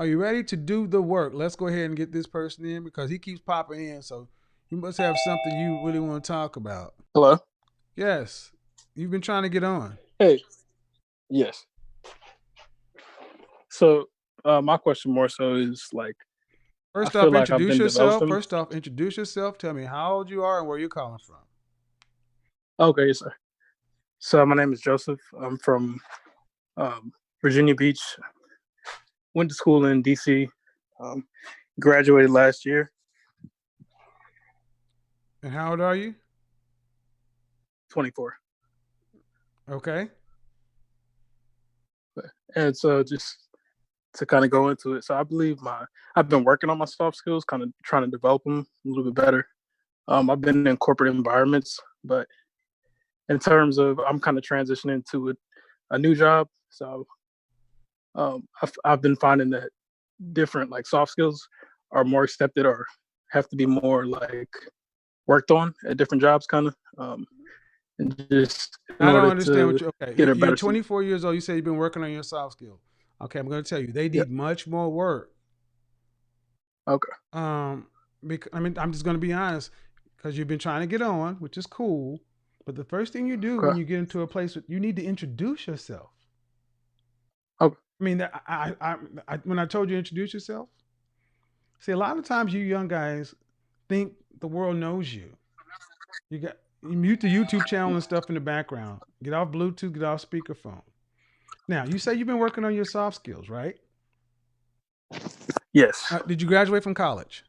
Are you ready to do the work? Let's go ahead and get this person in because he keeps popping in. So you must have something you really want to talk about. Hello. Yes, you've been trying to get on. Hey. Yes. So, my question more so is like, I First feel off, like I've introduce been yourself. developing. First off, introduce yourself. Tell me how old you are and where you're calling from. Okay, yes, sir. So my name is Joseph. I'm from um, Virginia Beach. Went to school in DC. Um, Graduated last year. And how old are you? 24. Okay. And so just to kind of go into it, so I believe I've been working on my soft skills, kind of trying to develop them a little bit better. I've been in corporate environments, but in terms of I'm kind of transitioning to a new job. So I've been finding that different like soft skills are more accepted or have to be more like worked on at different jobs, kind of, and just in I don't order understand what to you. Okay, get a you're better seat. 24 years old. You say you've been working on your soft skills. Okay, I'm going to tell you they Yeah. need much more work. Okay. Um, because I mean, I'm just going to be honest because you've been trying to get on, which is cool. But the first thing you do when Okay. you get into a place, you need to introduce yourself. Okay. I mean, when I told you to introduce yourself, see, a lot of times you young guys think the world knows you. You mute the YouTube channel and stuff in the background. Get off Bluetooth. Get off speakerphone. Now, you say you've been working on your soft skills, right? Yes. Did you graduate from college?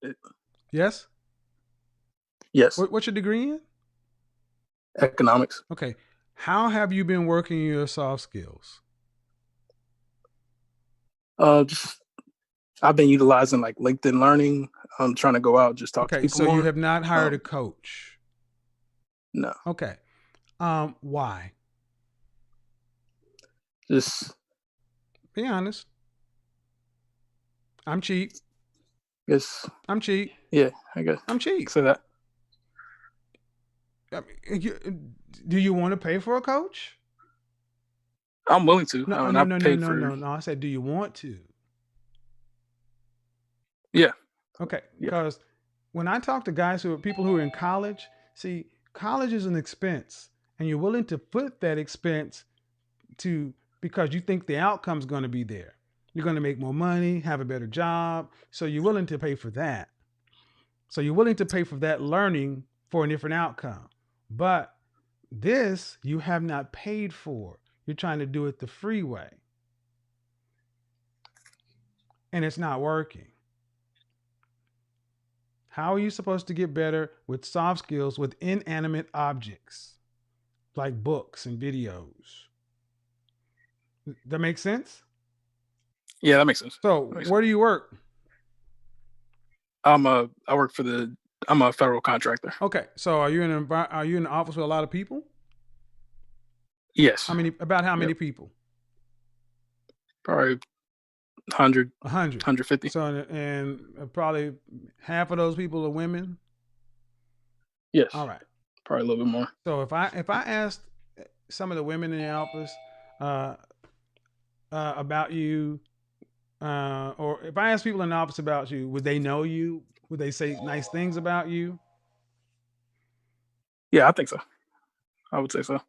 Uh, Yes. Yes. What's your degree in? Economics. Okay. How have you been working your soft skills? Just I've been utilizing like LinkedIn Learning. I'm trying to go out, just talk to Okay, people so you more. have not hired a Um, coach. no, Okay. Why? just Be honest. I'm cheap. guess I'm cheap. yeah. I guess I'm cheap. say that. I mean, do you want to pay for a coach? I'm willing to. No, I mean, no, I've no, no, paid no, for. no, no. I said, do you want to? Yeah. Okay, Yeah. because when I talk to guys who are people who are in college, see, college is an expense, and you're willing to put that expense to because you think the outcome's going to be there. You're going to make more money, have a better job, so you're willing to pay for that. So you're willing to pay for that learning for a different outcome. But this you have not paid for. You're trying to do it the free way, and it's not working. How are you supposed to get better with soft skills with inanimate objects like books and videos? That makes sense? Yeah, that makes sense. So, That makes sense. where do you work? I work for I'm a federal contractor. Okay, so are you in an office with a lot of people? Yes. How Yep. many people? Probably 100, 100. 150. So and probably half of those people are women. Yes. All right. Probably a little bit more. So if I asked some of the women in the office uh, about you, or if I asked people in the office about you, would they know you? Would they say nice things about you? Yeah, I think so. I would say so.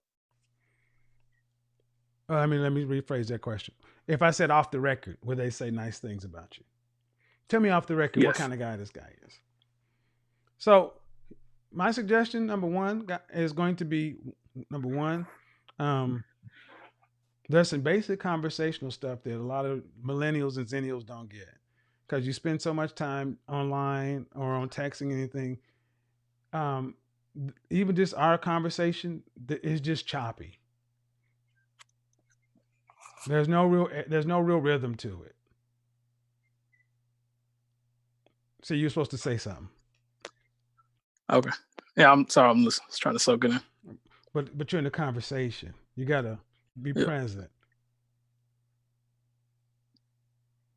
Let me rephrase that question. If I said off the record, would they say nice things about you? Tell me off the record what Yes. kind of guy this guy is. So, my suggestion number one is going to be number one. Um, there's some basic conversational stuff that a lot of millennials and zennials don't get because you spend so much time online or on texting anything. Um, Even just our conversation is just choppy. There's no real rhythm to it. So you're supposed to say something, Okay. Yeah, I'm sorry. I'm listening. Just trying to soak it in. but you're in a conversation. You gotta be Yeah. present.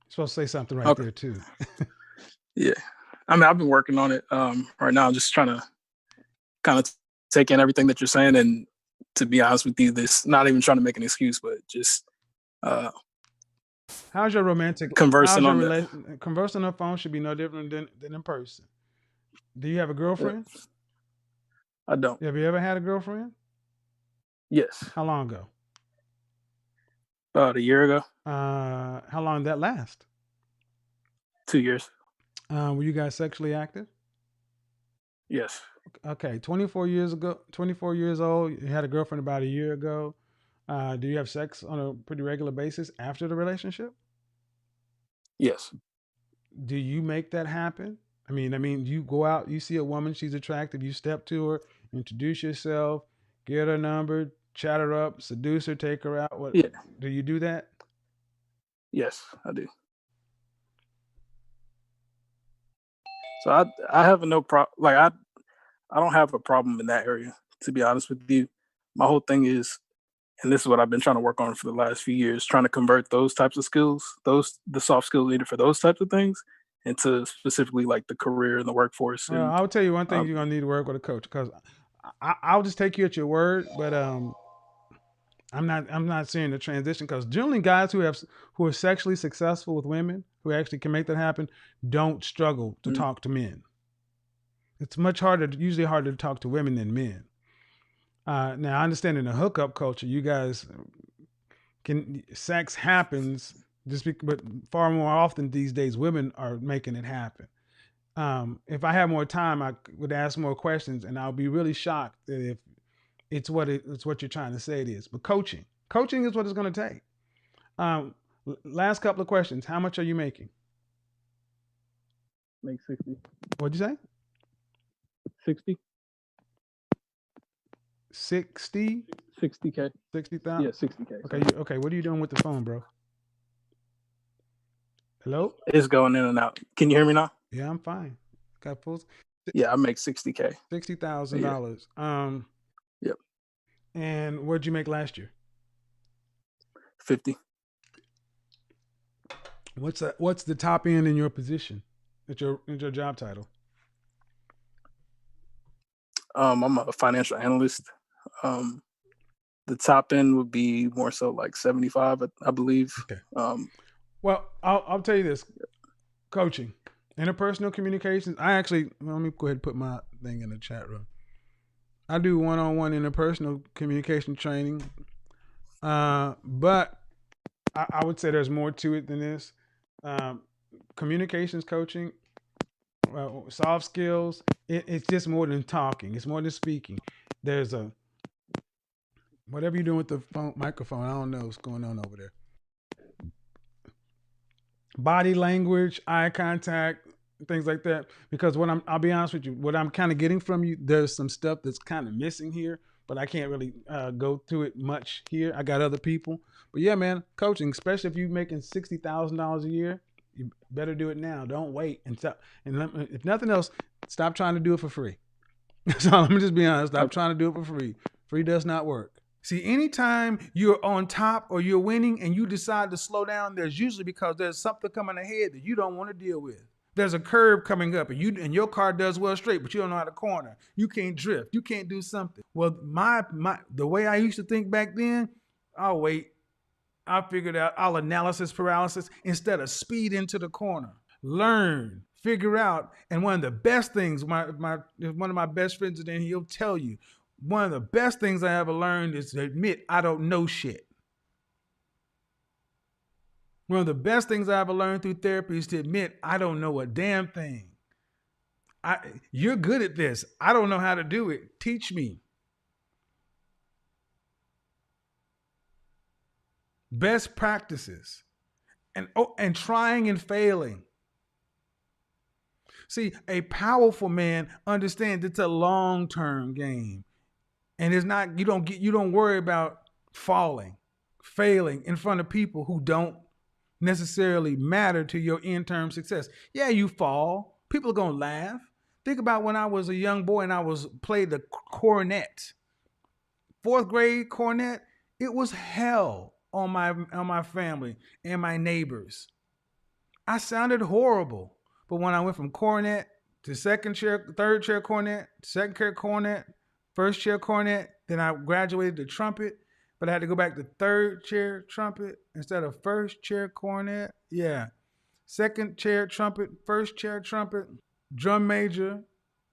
You're supposed to say something right Okay. there too. Yeah. I mean, I've been working on it. Right now, I'm just trying to kind of take in everything that you're saying, and to be honest with you, this not even trying to make an excuse, but just uh, How's your romantic? conversing How's your on the. relation? Conversing on the phone should be no different than in person. Do you have a Yeah, girlfriend? I don't. Have you ever had a girlfriend? Yes, How long ago? about a year ago, How long did that last? 2 years. Were you guys sexually active? Yes, Okay, 24 years ago, 24 years old. You had a girlfriend about a year ago. Do you have sex on a pretty regular basis after the relationship? yes, Do you make that happen? I mean, you go out, you see a woman, she's attractive, you step to her, introduce yourself, get her number, chat her up, seduce her, take her out. What yeah, do you do that? yes, I do. So I have no problem. Like I don't have a problem in that area. To be honest with you, my whole thing is, and this is what I've been trying to work on for the last few years, trying to convert those types of skills, those the soft skills needed for those types of things, into specifically like the career and the workforce. Well, And I'll tell you one thing um, you're gonna need to work with a coach because I'll just take you at your word, but I'm not seeing the transition because generally guys who are sexually successful with women who actually can make that happen don't struggle to mm, talk to men. It's much harder, usually harder to talk to women than men. Now I understand in the hookup culture, you guys can sex happens but far more often these days, women are making it happen. If I had more time, I would ask more questions, and I'll be really shocked that if it's what you're trying to say it is. But coaching is what it's going to take. Um, Last couple of questions. How much are you making? make 60, What'd you say? 60, 60, 60K. 60,000. Yeah, 60K. Okay, Sorry. okay. What are you doing with the phone, bro? Hello? It's going in and out. Can you hear me now? Yeah, I'm fine. Got full Yeah, I make 60K sixty a thousand year. dollars. Yep, And what'd you make last year? 50. What's the top end in your position? At your job title? I'm a financial analyst. Um, the top end would be more so like 75, I believe. Okay. Um, Well, I'll tell you this: coaching, interpersonal communications. Let me go ahead and put my thing in the chat room. I do one-on-one interpersonal communication training, but I would say there's more to it than this. Um, Communications coaching, soft skills. It's just more than talking. It's more than speaking. There's a whatever you're doing with the phone microphone. I don't know what's going on over there. Body language, eye contact, things like that. Because I'll be honest with you, what I'm kind of getting from you, there's some stuff that's kind of missing here, but I can't really go through it much here. I got other people, but yeah, man, coaching, especially if you're making $60,000 a year, you better do it now. Don't wait and stop. And if nothing else, stop trying to do it for free. So let me just be honest. Stop okay. trying to do it for free. Free does not work. See, anytime you're on top or you're winning and you decide to slow down, there's usually because there's something coming ahead that you don't want to deal with. There's a curve coming up, and your car does well straight, but you don't know how to corner. You can't drift. You can't do something. Well, my the way I used to think back then, I'll wait. I figured out I'll analysis paralysis instead of speed into the corner. Learn, figure out, and one of the best things, one of my best friends, and then he'll tell you, one of the best things I ever learned is to admit I don't know shit. One of the best things I ever learned through therapy is to admit I don't know a damn thing. You're good at this. I don't know how to do it. Teach me. Best practices and trying and failing. See, a powerful man understands it's a long-term game. And it's not you don't worry about falling, failing in front of people who don't necessarily matter to your in-term success. Yeah, you fall. People are going to laugh. Think about when I was a young boy and I was played the cornet. 4th grade cornet, it was hell on my family and my neighbors. I sounded horrible. But when I went from cornet to second chair, third chair cornet, second chair cornet, first chair cornet, then I graduated to trumpet. but I had to go back to third chair trumpet instead of first chair cornet. Yeah. Second chair trumpet, first chair trumpet, drum major,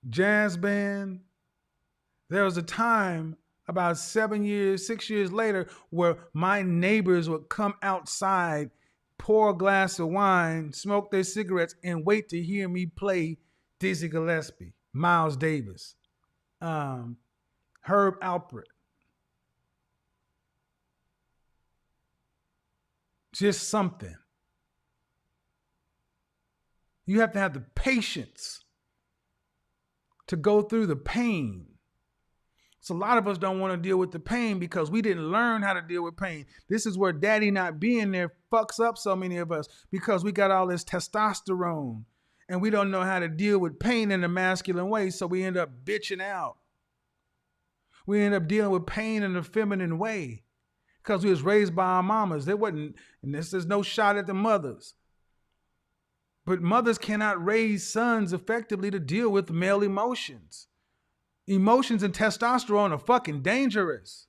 jazz band. There was a time about 7 years, 6 years later, where my neighbors would come outside, pour a glass of wine, smoke their cigarettes, and wait to hear me play Dizzy Gillespie, Miles Davis, um, Herb Alpert. Just something. You have to have the patience to go through the pain. So a lot of us don't want to deal with the pain because we didn't learn how to deal with pain. This is where daddy not being there fucks up so many of us because we got all this testosterone and we don't know how to deal with pain in a masculine way. So we end up bitching out. We end up dealing with pain in a feminine way because we was raised by our mamas. There wasn't, and there's no shot at the mothers. But mothers cannot raise sons effectively to deal with male emotions. Emotions and testosterone are fucking dangerous.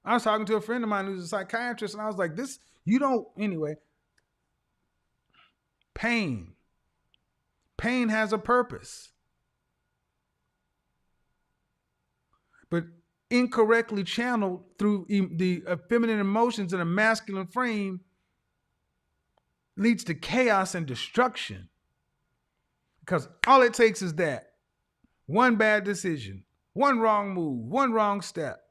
I was talking to a friend of mine who's a psychiatrist, and I was like, this, you don't, anyway. Pain. Pain has a purpose. But incorrectly channeled through the feminine emotions in a masculine frame leads to chaos and destruction. Because all it takes is that one bad decision, one wrong move, one wrong step,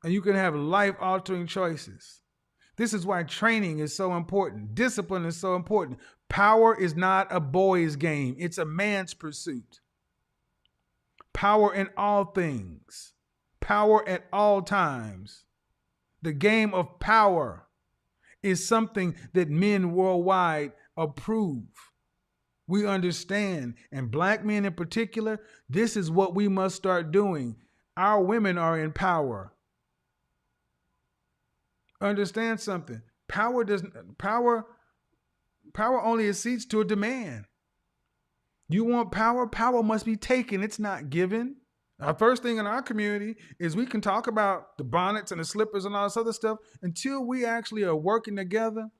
and you can have life-altering choices. This is why training is so important. Discipline is so important. Power is not a boy's game. It's a man's pursuit. Power in all things. Power at all times. The game of power is something that men worldwide approve. We understand, and black men in particular, this is what we must start doing. Our women are in power. Understand something. Power only accedes to a demand. You want power? Power must be taken. It's not given. Our first thing in our community is we can talk about the bonnets and the slippers and all this other stuff until we actually are working together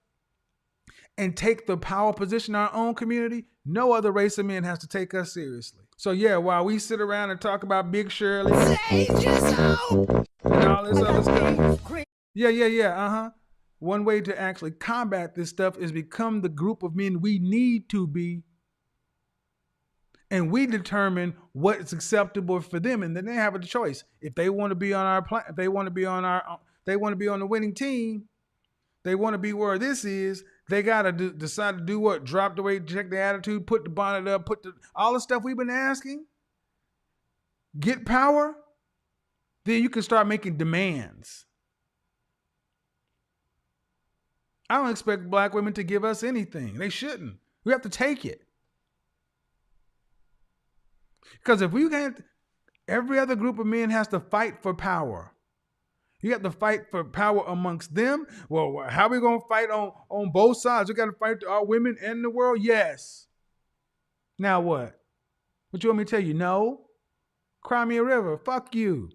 and take the power position in our own community. No other race of men has to take us seriously. So yeah, while we sit around and talk about Big Shirley and all this other stuff. Yeah. One way to actually combat this stuff is become the group of men we need to be, and we determine what's acceptable for them, and then they have a choice. If they want to be on our if they want to be on the winning team, they want to be where this is. They gotta decide to do what? Drop the weight, check the attitude, put the bonnet up, all the stuff we've been asking. Get power, then you can start making demands. I don't expect black women to give us anything. They shouldn't. We have to take it. Because if we can't, every other group of men has to fight for power. You have to fight for power amongst them. Well, how are we going to fight on both sides? We got to fight our women and the world? Yes. Now what? What you want me to tell you? No. Cry me a river. Fuck you.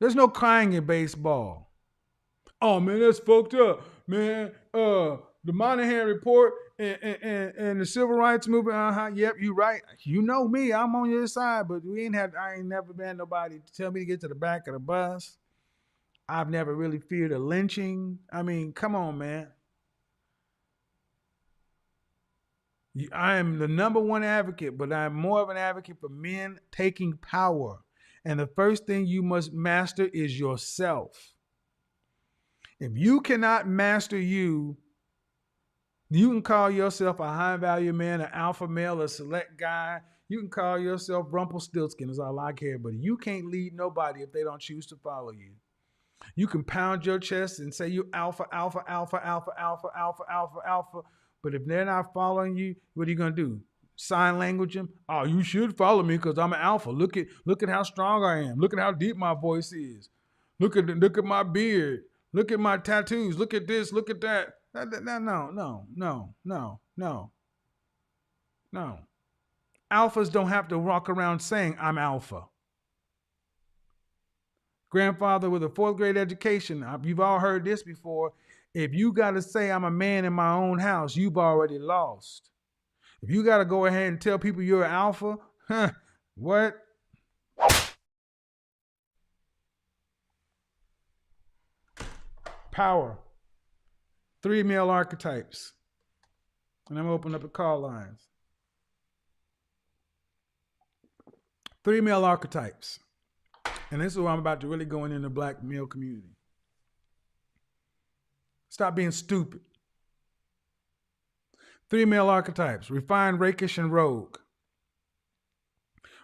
There's no crying in baseball. Oh, man, that's fucked up, man. The Monahan report and the civil rights movement. Yep, you right. You know me. I'm on your side, but I ain't never been nobody to tell me to get to the back of the bus. I've never really feared a lynching. I mean, come on, man. I am the number one advocate, but I'm more of an advocate for men taking power. And the first thing you must master is yourself. If you cannot master you can call yourself a high value man, an alpha male, a select guy. You can call yourself Rumpelstiltskin is all I care. But you can't lead nobody if they don't choose to follow you. You can pound your chest and say you alpha, alpha, alpha, alpha, alpha, alpha, alpha, alpha. But if they're not following you, what are you going to do? Sign language them? Oh, you should follow me because I'm an alpha. Look at how strong I am. Look at how deep my voice is. Look at my beard. Look at my tattoos. Look at this. Look at that. No. Alphas don't have to walk around saying I'm alpha. Grandfather with a fourth grade education. You've all heard this before. If you got to say I'm a man in my own house, you've already lost. If you got to go ahead and tell people you're an alpha, what? Power. 3 male archetypes. And I'm going to open up the call lines. 3 male archetypes. And this is where I'm about to really go in the black male community. Stop being stupid. 3 male archetypes: refined, rakish, and rogue.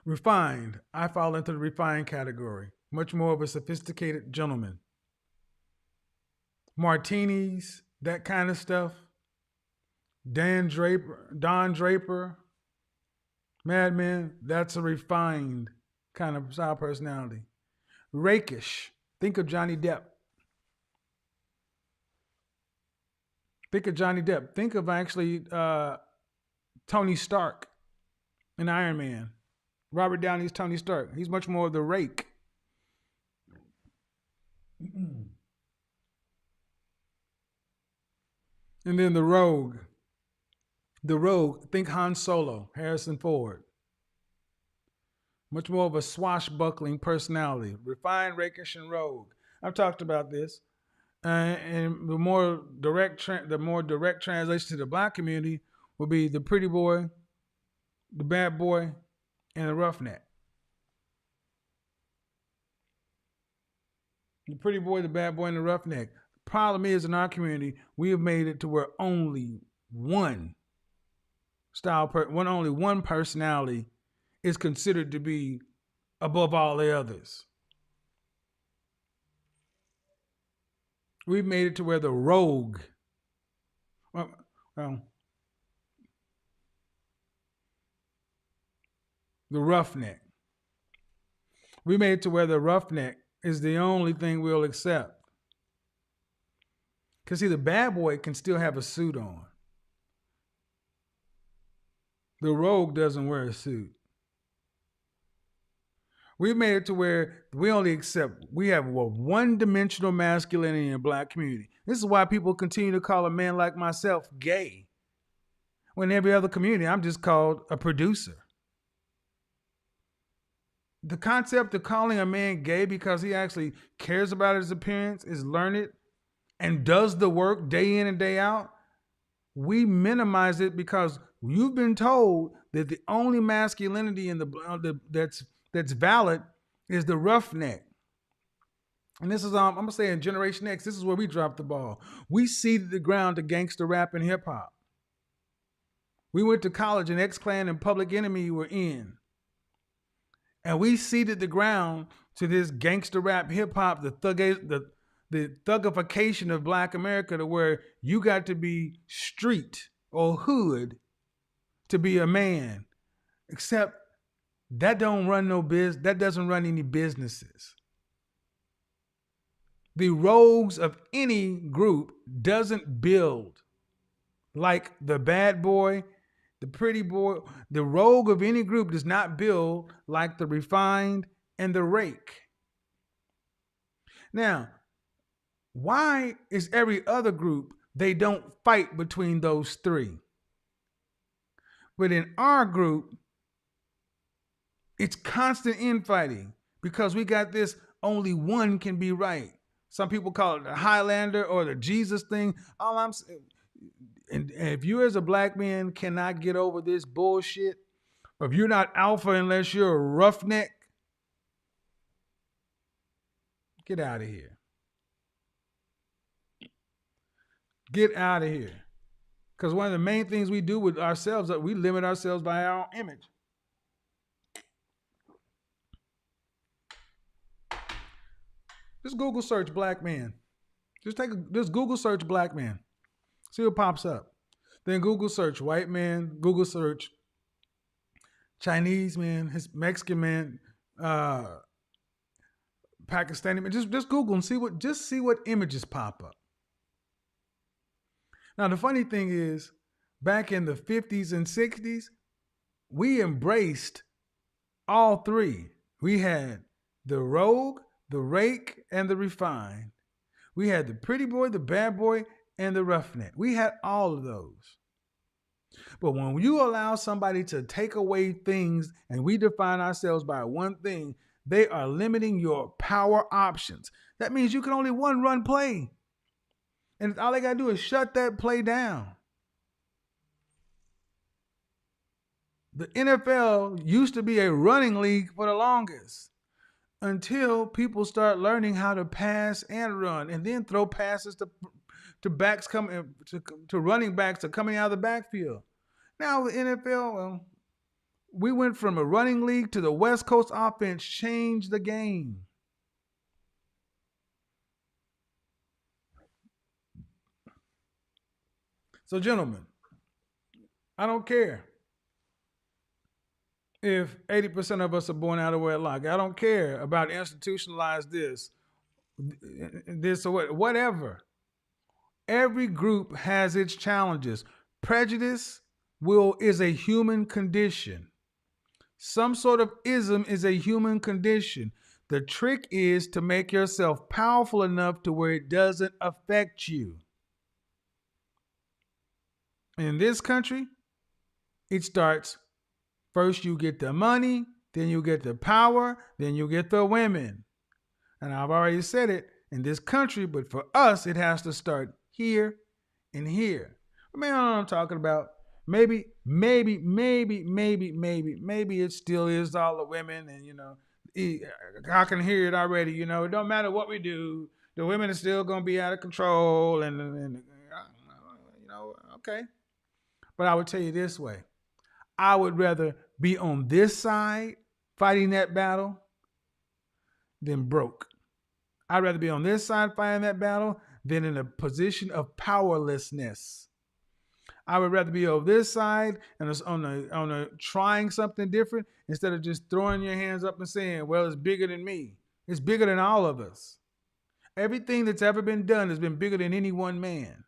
Refined, I fall into the refined category. Much more of a sophisticated gentleman. Martinis, that kind of stuff. Don Draper, Mad Men, that's a refined kind of style personality. Rakish, think of Johnny Depp. Think of Johnny Depp. Think of actually Tony Stark in Iron Man. Robert Downey's Tony Stark. He's much more of the rake. And then the rogue. The rogue, think Han Solo, Harrison Ford. Much more of a swashbuckling personality. Refined, rakish, and rogue. I've talked about this. And the more direct translation to the black community will be the pretty boy, the bad boy, and the roughneck. The pretty boy, the bad boy, and the roughneck. The problem is, in our community, we have made it to where only one only one personality is considered to be above all the others. We've made it to where the rogue, the roughneck. We made it to where the roughneck is the only thing we'll accept. Because see, the bad boy can still have a suit on. The rogue doesn't wear a suit. We've made it to where we have a one-dimensional masculinity in the black community. This is why people continue to call a man like myself gay. When in every other community, I'm just called a producer. The concept of calling a man gay because he actually cares about his appearance, is learned, and does the work day in and day out, we minimize it because you've been told that the only masculinity in that's valid is the roughneck. And this is, I'm going to say in Generation X, this is where we dropped the ball. We seeded the ground to gangster rap and hip hop. We went to college and X-Clan and Public Enemy were in. And we seeded the ground to this gangster rap hip hop, the thugification of black America, to where you got to be street or hood to be a man. Except that doesn't run any businesses. The rogues of any group doesn't build like the bad boy, the pretty boy. The rogue of any group does not build like the refined and the rake. Now, why is every other group, they don't fight between those three? But in our group, it's constant infighting because we got this only one can be right. Some people call it the Highlander or the Jesus thing. All I'm saying, and if you as a black man cannot get over this bullshit, or if you're not alpha unless you're a roughneck, get out of here. Get out of here. Because one of the main things we do with ourselves is we limit ourselves by our own image. Just Google search black man. Just Google search black man. See what pops up. Then Google search white man. Google search Chinese man, Mexican man, Pakistani man. Just Google and see what images pop up. Now the funny thing is, back in the 50s and 60s, we embraced all three. We had the rogue, the rake and the refined. We had the pretty boy, the bad boy, and the roughneck. We had all of those. But when you allow somebody to take away things and we define ourselves by one thing, they are limiting your power options. That means you can only one run play. And all they got to do is shut that play down. The NFL used to be a running league for the longest until people start learning how to pass and run and then throw passes to backs coming to running backs are coming out of the backfield. Now the NFL, well, we went from a running league to the West Coast offense changed the game. So, gentlemen, I don't care if 80% of us are born out of wedlock. I don't care about institutionalized this or whatever. Every group has its challenges. Prejudice is a human condition. Some sort of ism is a human condition. The trick is to make yourself powerful enough to where it doesn't affect you. In this country, it starts first you get the money, then you get the power, then you get the women. And I've already said it in this country, but for us, it has to start here and here. Man, I know what I'm talking about. Maybe it still is all the women, and I can hear it already. It don't matter what we do, the women are still gonna be out of control, and okay. But I would tell you this way: I would rather be on this side fighting that battle than broke. I'd rather be on this side fighting that battle than in a position of powerlessness. I would rather be on this side and on a trying something different instead of just throwing your hands up and saying, "Well, it's bigger than me." It's bigger than all of us. Everything that's ever been done has been bigger than any one man.